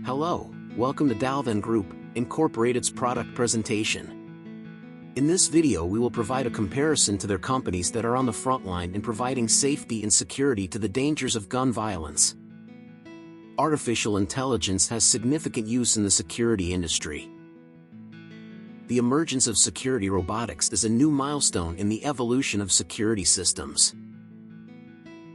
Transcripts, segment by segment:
Hello, welcome to Dalvin Group, Incorporated's product presentation. In this video we will provide a comparison to their companies that are on the front line in providing safety and security to the dangers of gun violence. Artificial intelligence has significant use in the security industry. The emergence of security robotics is a new milestone in the evolution of security systems.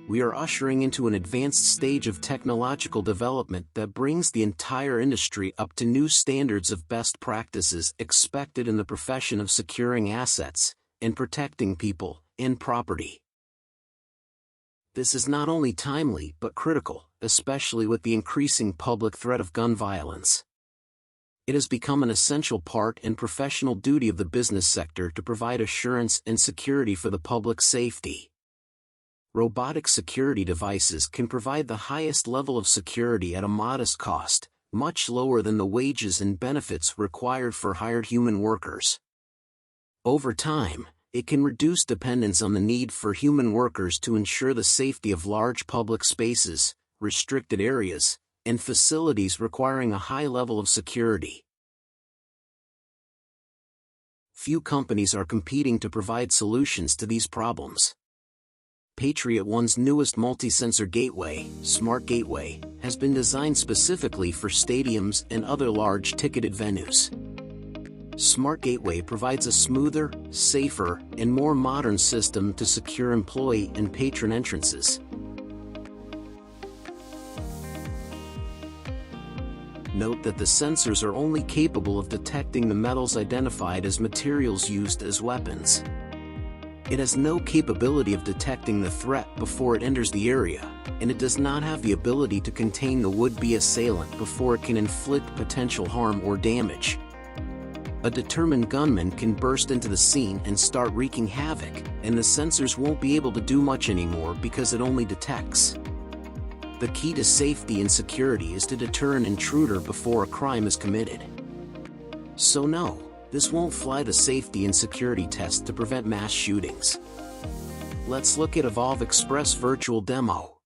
We are ushering into an advanced stage of technological development that brings the entire industry up to new standards of best practices expected in the profession of securing assets and protecting people and property. This is not only timely but critical, especially with the increasing public threat of gun violence. It has become an essential part and professional duty of the business sector to provide assurance and security for the public's safety. Robotic security devices can provide the highest level of security at a modest cost, much lower than the wages and benefits required for hired human workers. Over time, it can reduce dependence on the need for human workers to ensure the safety of large public spaces, restricted areas, and facilities requiring a high level of security. Few companies are competing to provide solutions to these problems. Patriot One's newest multi-sensor gateway, Smart Gateway, has been designed specifically for stadiums and other large ticketed venues. Smart Gateway provides a smoother, safer, and more modern system to secure employee and patron entrances. Note that the sensors are only capable of detecting the metals identified as materials used as weapons. It has no capability of detecting the threat before it enters the area, and it does not have the ability to contain the would-be assailant before it can inflict potential harm or damage. A determined gunman can burst into the scene and start wreaking havoc, and the sensors won't be able to do much anymore because it only detects. The key to safety and security is to deter an intruder before a crime is committed. So no, this won't fly the safety and security test to prevent mass shootings. Let's look at Evolve Express Virtual Demo.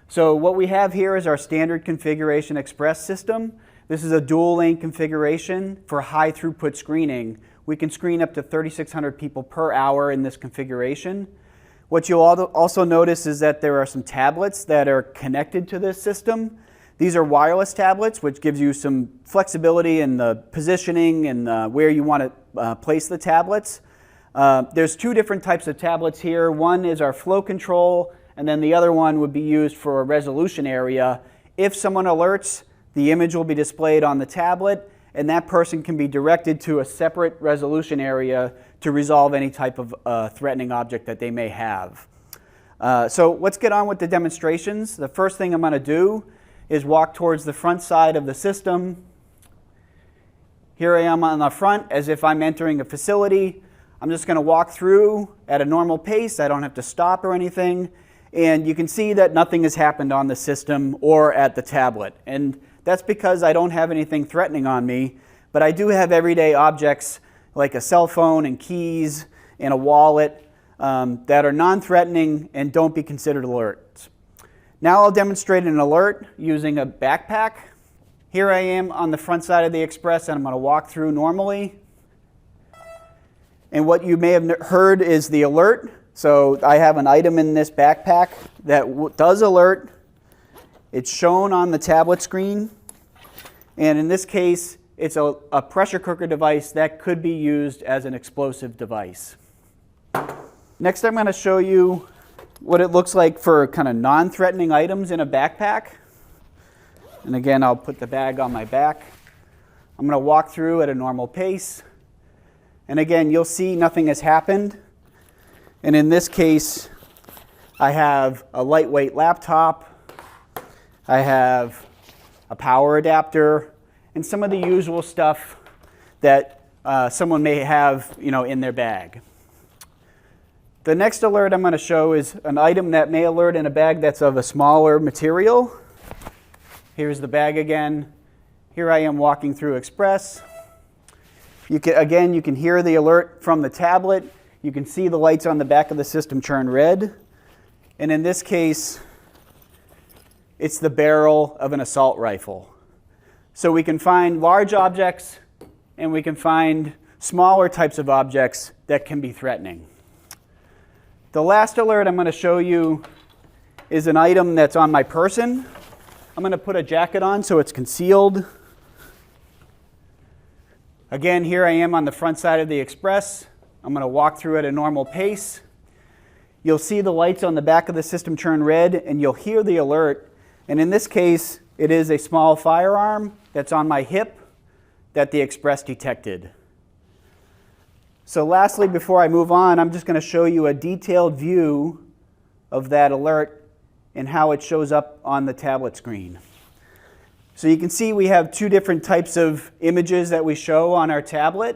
So what we have here is our standard configuration express system. This is a dual lane configuration for high throughput screening. We can screen up to 3,600 people per hour in this configuration. What you'll also notice is that there are some tablets that are connected to this system. These are wireless tablets, which gives you some flexibility in the positioning and where you want to place the tablets. There's two different types of tablets here. One is our flow control, and then the other one would be used for a resolution area. If someone alerts, the image will be displayed on the tablet, and that person can be directed to a separate resolution area to resolve any type of threatening object that they may have. So let's get on with the demonstrations. The first thing I'm going to do is walk towards the front side of the system. Here I am on the front as if I'm entering a facility. I'm just going to walk through at a normal pace. I don't have to stop or anything. And you can see that nothing has happened on the system or at the tablet. And that's because I don't have anything threatening on me, but I do have everyday objects like a cell phone and keys and a wallet that are non-threatening and don't be considered alerts. Now I'll demonstrate an alert using a backpack. Here I am on the front side of the Express and I'm going to walk through normally. And what you may have heard is the alert. So I have an item in this backpack that does alert. It's shown on the tablet screen. And in this case, it's a pressure cooker device that could be used as an explosive device. Next I'm going to show you what it looks like for kind of non-threatening items in a backpack. And again, I'll put the bag on my back. I'm going to walk through at a normal pace. And again, you'll see nothing has happened. And in this case, I have a lightweight laptop. I have a power adapter and some of the usual stuff that someone may have, in their bag. The next alert I'm going to show is an item that may alert in a bag that's of a smaller material. Here's the bag again. Here I am walking through Express. You can hear the alert from the tablet. You can see the lights on the back of the system turn red. And in this case, it's the barrel of an assault rifle. So we can find large objects and we can find smaller types of objects that can be threatening. The last alert I'm going to show you is an item that's on my person. I'm going to put a jacket on so it's concealed. Again, here I am on the front side of the Express. I'm going to walk through at a normal pace. You'll see the lights on the back of the system turn red, and you'll hear the alert. And in this case, it is a small firearm that's on my hip that the Express detected. So lastly, before I move on, I'm just going to show you a detailed view of that alert and how it shows up on the tablet screen. So you can see we have two different types of images that we show on our tablet.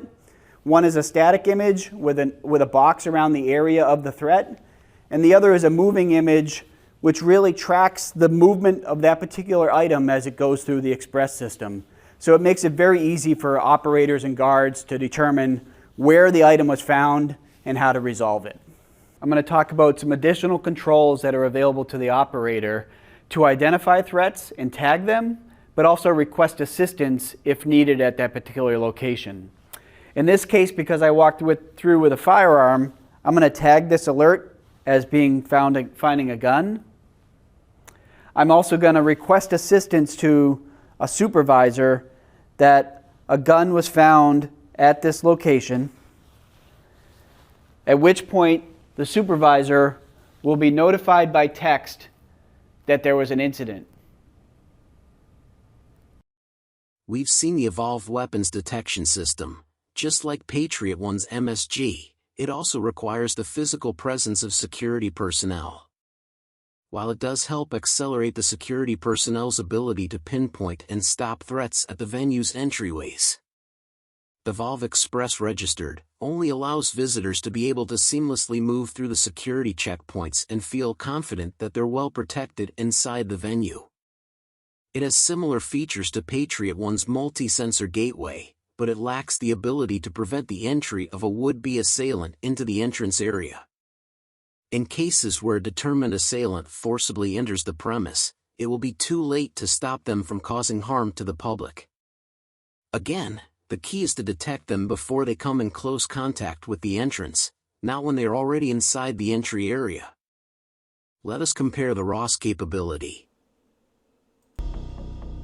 One is a static image with a box around the area of the threat, and the other is a moving image which really tracks the movement of that particular item as it goes through the Express system. So it makes it very easy for operators and guards to determine where the item was found and how to resolve it. I'm going to talk about some additional controls that are available to the operator to identify threats and tag them, but also request assistance if needed at that particular location. In this case, because I walked through with a firearm, I'm going to tag this alert as being finding a gun. I'm also going to request assistance to a supervisor that a gun was found at this location, at which point the supervisor will be notified by text that there was an incident. We've seen the evolved weapons detection system. Just like Patriot One's MSG, it also requires the physical presence of security personnel. While it does help accelerate the security personnel's ability to pinpoint and stop threats at the venue's entryways, the Valve Express Registered only allows visitors to be able to seamlessly move through the security checkpoints and feel confident that they're well protected inside the venue. It has similar features to Patriot One's multi-sensor gateway, but it lacks the ability to prevent the entry of a would-be assailant into the entrance area. In cases where a determined assailant forcibly enters the premise, it will be too late to stop them from causing harm to the public. Again, the key is to detect them before they come in close contact with the entrance, not when they are already inside the entry area. Let us compare the ROSS capability.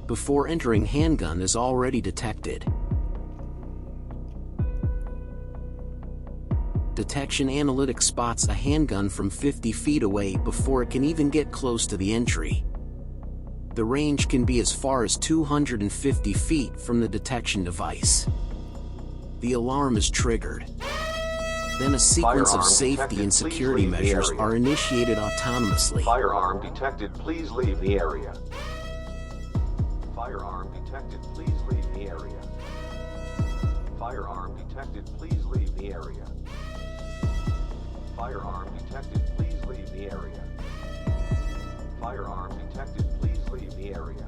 Before entering, handgun is already detected. Detection analytics spots a handgun from 50 feet away before it can even get close to the entry. The range can be as far as 250 feet from the detection device. The alarm is triggered. Then a sequence of safety and security measures are initiated autonomously. Firearm detected, please leave the area. Firearm detected, please leave the area. Firearm detected, please leave the area. Firearm detected, please leave the area. Firearm detected, please leave the area.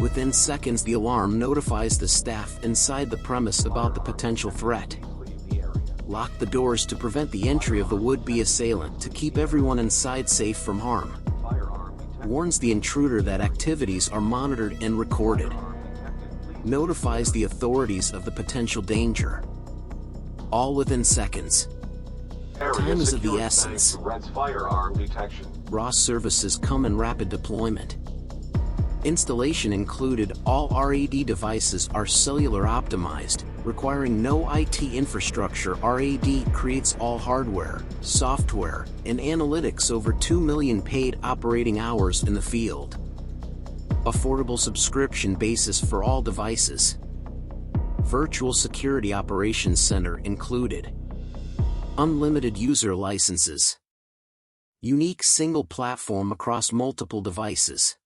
Within seconds, the alarm notifies the staff inside the premise about the potential threat. Lock the doors to prevent the entry of the would-be assailant to keep everyone inside safe from harm. Warns the intruder that activities are monitored and recorded. Notifies the authorities of the potential danger. All within seconds. Time is of the essence. Firearm detection. ROSS services come in rapid deployment. Installation included, all RAD devices are cellular optimized, requiring no IT infrastructure. RAD creates all hardware, software, and analytics over 2 million paid operating hours in the field. Affordable subscription basis for all devices. Virtual Security Operations Center included. Unlimited user licenses. Unique single platform across multiple devices.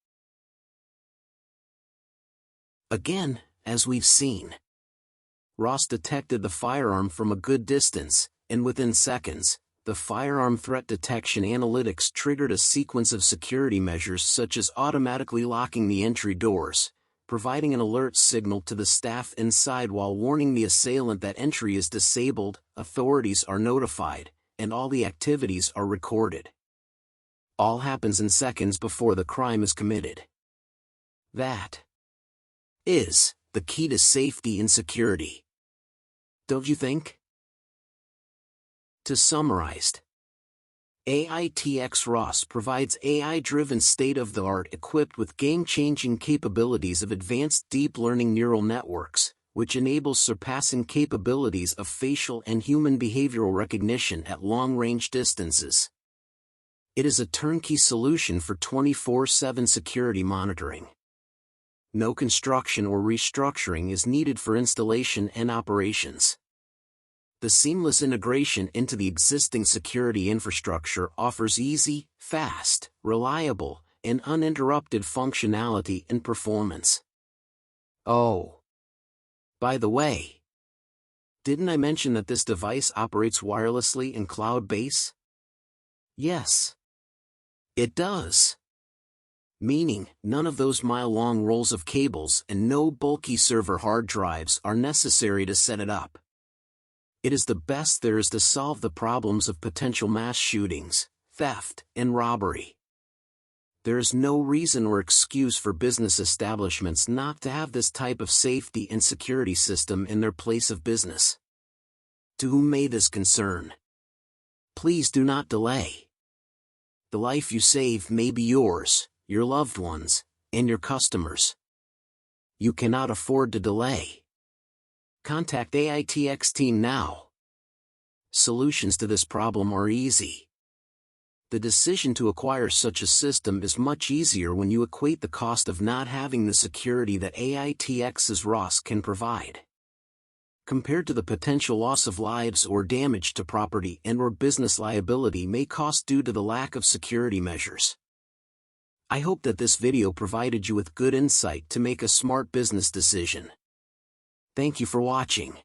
Again, as we've seen, ROSS detected the firearm from a good distance, and within seconds, the firearm threat detection analytics triggered a sequence of security measures such as automatically locking the entry doors, providing an alert signal to the staff inside while warning the assailant that entry is disabled, authorities are notified, and all the activities are recorded. all happens in seconds before the crime is committed. That is the key to safety and security. Don't you think? To summarize, AITX ROSS provides AI-driven state-of-the-art equipped with game-changing capabilities of advanced deep learning neural networks, which enables surpassing capabilities of facial and human behavioral recognition at long-range distances. It is a turnkey solution for 24/7 security monitoring. No construction or restructuring is needed for installation and operations. The seamless integration into the existing security infrastructure offers easy, fast, reliable, and uninterrupted functionality and performance. Oh, by the way, didn't I mention that this device operates wirelessly in cloud base? Yes, it does. Meaning, none of those mile-long rolls of cables and no bulky server hard drives are necessary to set it up. It is the best there is to solve the problems of potential mass shootings, theft, and robbery. There is no reason or excuse for business establishments not to have this type of safety and security system in their place of business. To whom may this concern? Please do not delay. The life you save may be yours, your loved ones, and your customers. You cannot afford to delay. Contact AITX team now. Solutions to this problem are easy. The decision to acquire such a system is much easier when you equate the cost of not having the security that AITX's ROSS can provide, compared to the potential loss of lives or damage to property and/or business liability may cost due to the lack of security measures. I hope that this video provided you with good insight to make a smart business decision. Thank you for watching.